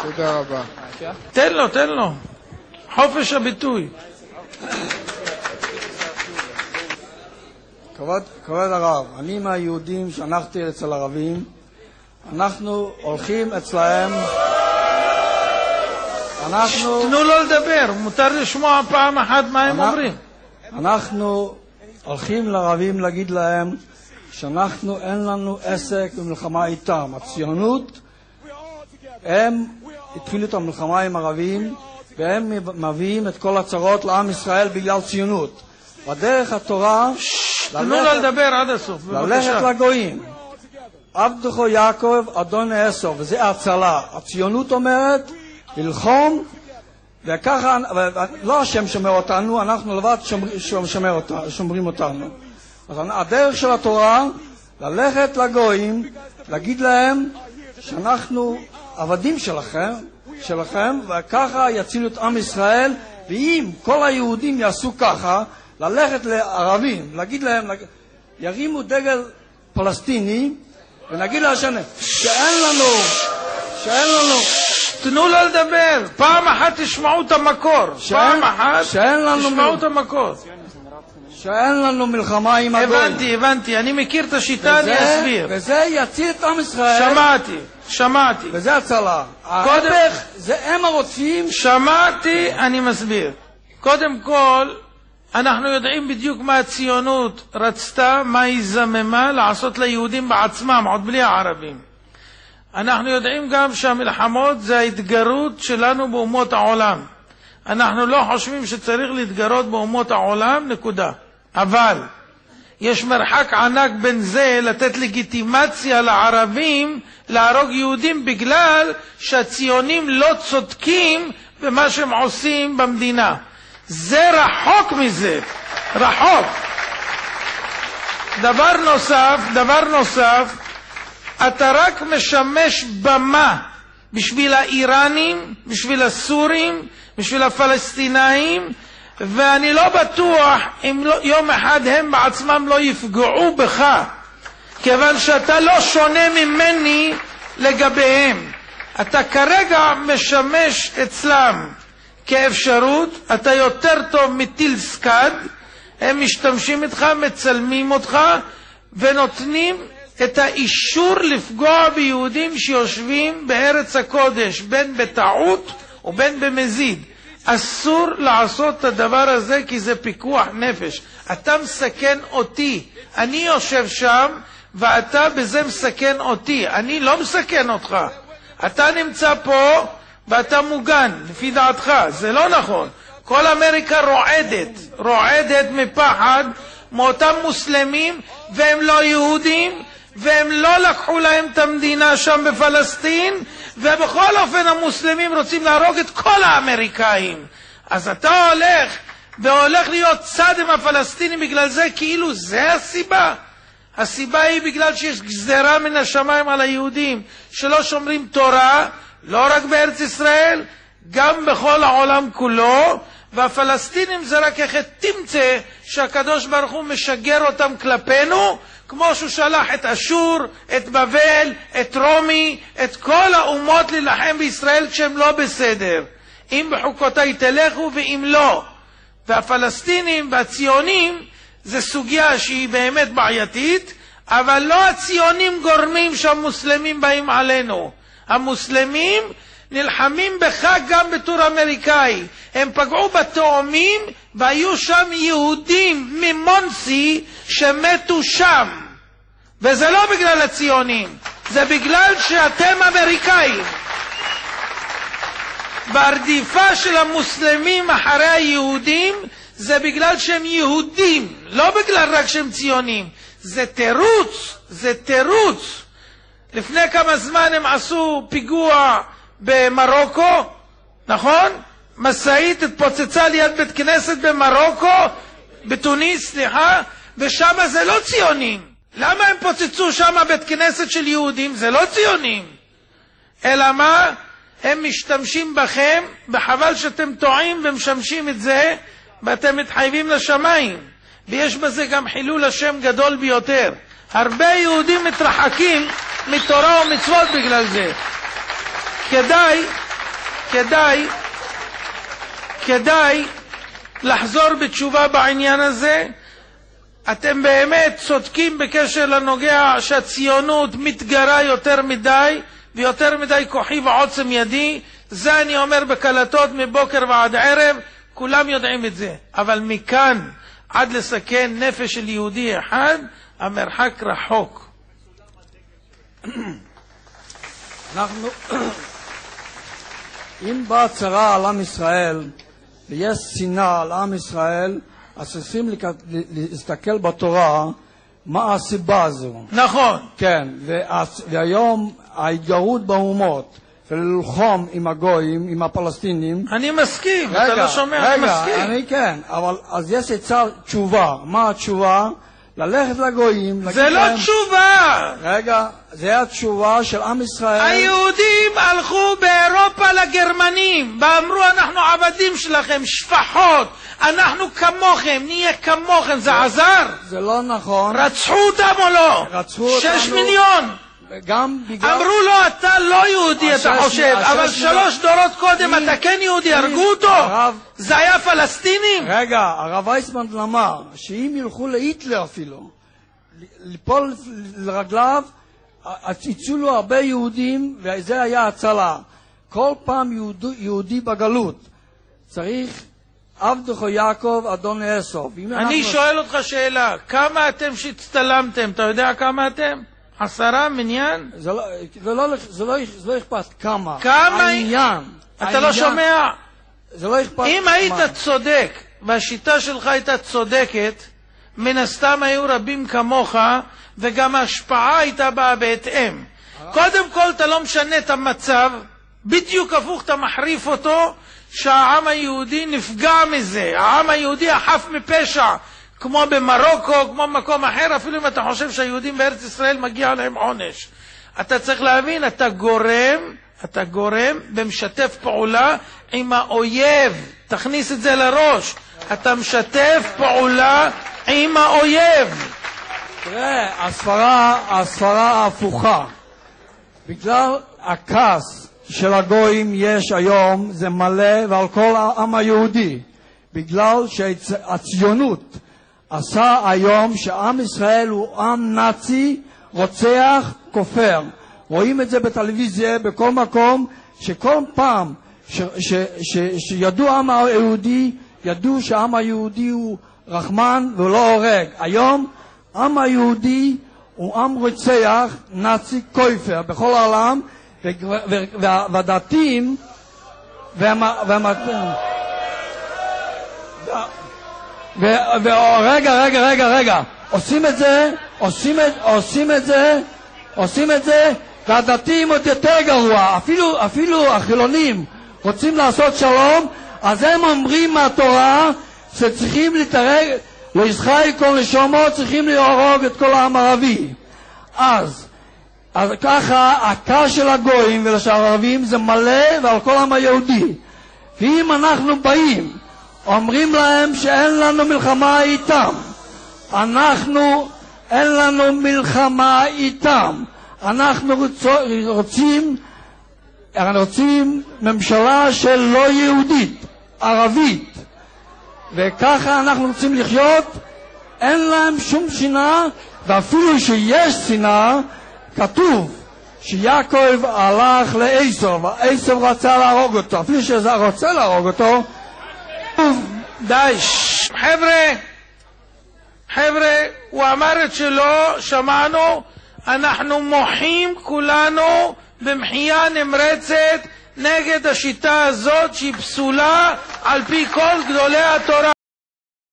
תודה רבה. תן לו. חופש הביטוי. כבוד הרב, אני מהיהודים שנחתי אצל ערבים, אנחנו הולכים אצלהם, תנו לו לדבר, מותר לשמוע פעם אחת מה הם אומרים. אנחנו הולכים לערבים להגיד להם שאנחנו אין לנו עסק במלחמה איתם. הציונות, הם התחילו את המלחמה עם ערבים והם מביאים את כל הצרות לעם ישראל בגלל ציונות. בדרך התורה תנו לו לדבר עד הסוף, ללכת לגויים. עבדך יעקב אדון עשו, וזה הצלה. הציונות אומרת ללחום, וככה לא השם שומר אותנו, אנחנו לבד שומרים אותנו. אז הדרך של התורה ללכת לגויים, להגיד להם שאנחנו עבדים שלכם, וככה יצילו את עם ישראל. ואם כל היהודים יעשו ככה, ללכת לערבים, להגיד להם, ירימו דגל פלסטיני, ונגיד להשנה שאין לנו תנו לו לדבר, פעם אחת תשמעו את המקור, שאין לנו מלחמה עם הגויים. הבנתי, אני מכיר את השיטה, אני אסביר. וזה יציל את עם ישראל. שמעתי. וזה הצלה. זה הם הרודפים. שמעתי, אני מסביר. קודם כל, אנחנו יודעים בדיוק מה הציונות רצתה, מה היא זממה לעשות ליהודים בעצמם, עוד בלי הערבים. אנחנו יודעים גם שהמלחמות זה ההתגרות שלנו באומות העולם. אנחנו לא חושבים שצריך להתגרות באומות העולם, נקודה. אבל יש מרחק ענק בין זה לתת לגיטימציה לערבים להרוג יהודים בגלל שהציונים לא צודקים במה שהם עושים במדינה. זה רחוק מזה, רחוק. דבר נוסף, אתה רק משמש במה בשביל האיראנים, בשביל הסורים, בשביל הפלסטינאים, ואני לא בטוח אם יום אחד הם בעצמם לא יפגעו בך, כיוון שאתה לא שונה ממני לגביהם. אתה כרגע משמש אצלם כאפשרות, אתה יותר טוב מטיל סקד, הם משתמשים איתך, מצלמים אותך, ונותנים את האישור לפגוע ביהודים שיושבים בארץ הקודש, בין בטעות ובין במזיד. אסור לעשות את הדבר הזה, כי זה פיקוח נפש. אתה מסכן אותי, אני יושב שם ואתה בזה מסכן אותי, אני לא מסכן אותך. אתה נמצא פה ואתה מוגן לפי דעתך, זה לא נכון. כל אמריקה רועדת מפחד מאותם מוסלמים, והם לא יהודים, והם לא לקחו להם את המדינה שם בפלסטין, ובכל אופן המוסלמים רוצים להרוג את כל האמריקאים. אז אתה הולך להיות צד עם הפלסטינים בגלל זה, כאילו זה הסיבה. הסיבה היא בגלל שיש גזרה מן השמיים על היהודים שלא שומרים תורה, לא רק בארץ ישראל, גם בכל העולם כולו, והפלסטינים זה רק איך תמצא שהקדוש ברוך הוא משגר אותם כלפינו, כמו שהוא שלח את אשור, את בבל, את רומי, את כל האומות להילחם בישראל כשהם לא בסדר. אם בחוקותיי תלכו ואם לא. והפלסטינים והציונים זה סוגיה שהיא באמת בעייתית, אבל לא הציונים גורמים שהמוסלמים באים עלינו. המוסלמים נלחמים בך גם בתור אמריקאי. הם פגעו בתאומים והיו שם יהודים ממונסי שמתו שם. וזה לא בגלל הציונים, זה בגלל שאתם אמריקאים. ברדיפה של המוסלמים אחרי היהודים זה בגלל שהם יהודים, לא בגלל רק שהם ציונים. זה תירוץ. לפני כמה זמן הם עשו פיגוע במרוקו, נכון? מסעית התפוצצה ליד בית כנסת במרוקו, בתוניס, סליחה, ושם זה לא ציונים. למה הם פוצצו שם בית כנסת של יהודים? זה לא ציונים. אלא מה? הם משתמשים בכם, וחבל שאתם טועים ומשמשים את זה, ואתם מתחייבים לשמיים. ויש בזה גם חילול השם גדול ביותר. הרבה יהודים מתרחקים מתורה ומצוות בגלל זה. כדאי לחזור בתשובה בעניין הזה. אתם באמת צודקים בקשר לנוגע שהציונות מתגרה יותר מדי, ויותר מדי כוחי ועוצם ידי. זה אני אומר בקלטות מבוקר ועד ערב, כולם יודעים את זה. אבל מכאן עד לסכן נפש של יהודי אחד, המרחק רחוק. אנחנו, אם באה צרה על עם ישראל, ויש שנאה על עם ישראל, אז צריכים להסתכל בתורה מה הסיבה הזו. נכון. כן, והיום ההתגרות באומות, וללחום עם הגויים, עם הפלסטינים. אני מסכים, אתה לא שומע, אני מסכים. אני כן, אבל אז יש עצה תשובה. מה התשובה? ללכת לגויים. זה לא תשובה. רגע, זה התשובה של עם ישראל. היהודים הלכו באירופה לגרמנים, ואמרו אנחנו עבדים שלכם, שפחות, אנחנו כמוכם, נהיה כמוכם. זה עזר? זה לא נכון. רצחו אותם או לא? רצחו אותנו. 6 מיליון. אמרו לו אתה לא יהודי, אתה חושב, אבל 3 דורות קודם אתה כן יהודי, הרגו אותו. זה היה פלסטינים. רגע, הרב וייסמן אמר שאם ילכו להיטלר אפילו ליפול לרגליו, יצאו לו הרבה יהודים, וזה היה הצלה. כל פעם יהודי בגלות צריך עבדך יעקב אדון עשו. אני שואל אותך שאלה, כמה אתם שהצטלמתם, אתה יודע כמה אתם? 10 מניין? זה לא אכפת כמה. כמה? העניין. אתה לא שומע? זה לא אכפת. אם היית צודק, והשיטה שלך הייתה צודקת, מן הסתם היו רבים כמוך, וגם ההשפעה הייתה באה בהתאם. קודם כל אתה לא משנה את המצב, בדיוק הפוך אתה מחריף אותו, שהעם היהודי נפגע מזה. העם היהודי החף מפשע, כמו במרוקו, כמו במקום אחר, אפילו אם אתה חושב שהיהודים בארץ ישראל מגיע להם עונש. אתה צריך להבין, אתה גורם במשתף פעולה עם האויב. תכניס את זה לראש. אתה משתף פעולה עם האויב. תראה, הספרה ההפוכה. בגלל הכעס של הגויים יש היום, זה מלא ועל כל העם היהודי. בגלל שהציונות עשה היום שעם ישראל הוא עם נאצי, רוצח, כופר. רואים את זה בטלוויזיה, בכל מקום, שכל פעם שידעו העם היהודי, ידעו שהעם היהודי הוא רחמן ולא הורג. היום העם היהודי הוא עם רוצח, נאצי, כופר בכל העולם, והדתיים רגע, עושים את זה, והדתיים עוד יותר גרוע. אפילו החילונים רוצים לעשות שלום, אז הם אומרים מהתורה שצריכים להתערג, לא ישחי כל נשומות, צריכים להרוג את כל העם הערבי. אז ככה הכעס של הגויים ושל הערבים זה מלא ועל כל העם היהודי. ואם אנחנו באים אומרים להם שאין לנו מלחמה איתם, אין לנו מלחמה איתם, אנחנו רוצים ממשלה של לא יהודית, ערבית, וככה אנחנו רוצים לחיות. אין להם שום שנאה, ואפילו שיש שנאה, כתוב שיעקב הלך לעשו, ועשו רצה להרוג אותו. אפילו שזה רוצה להרוג אותו, די, חבר'ה, הוא אמר את שלו, שמענו, אנחנו מוחים כולנו במחייה נמרצת נגד השיטה הזאת שהיא פסולה על פי כל גדולי התורה.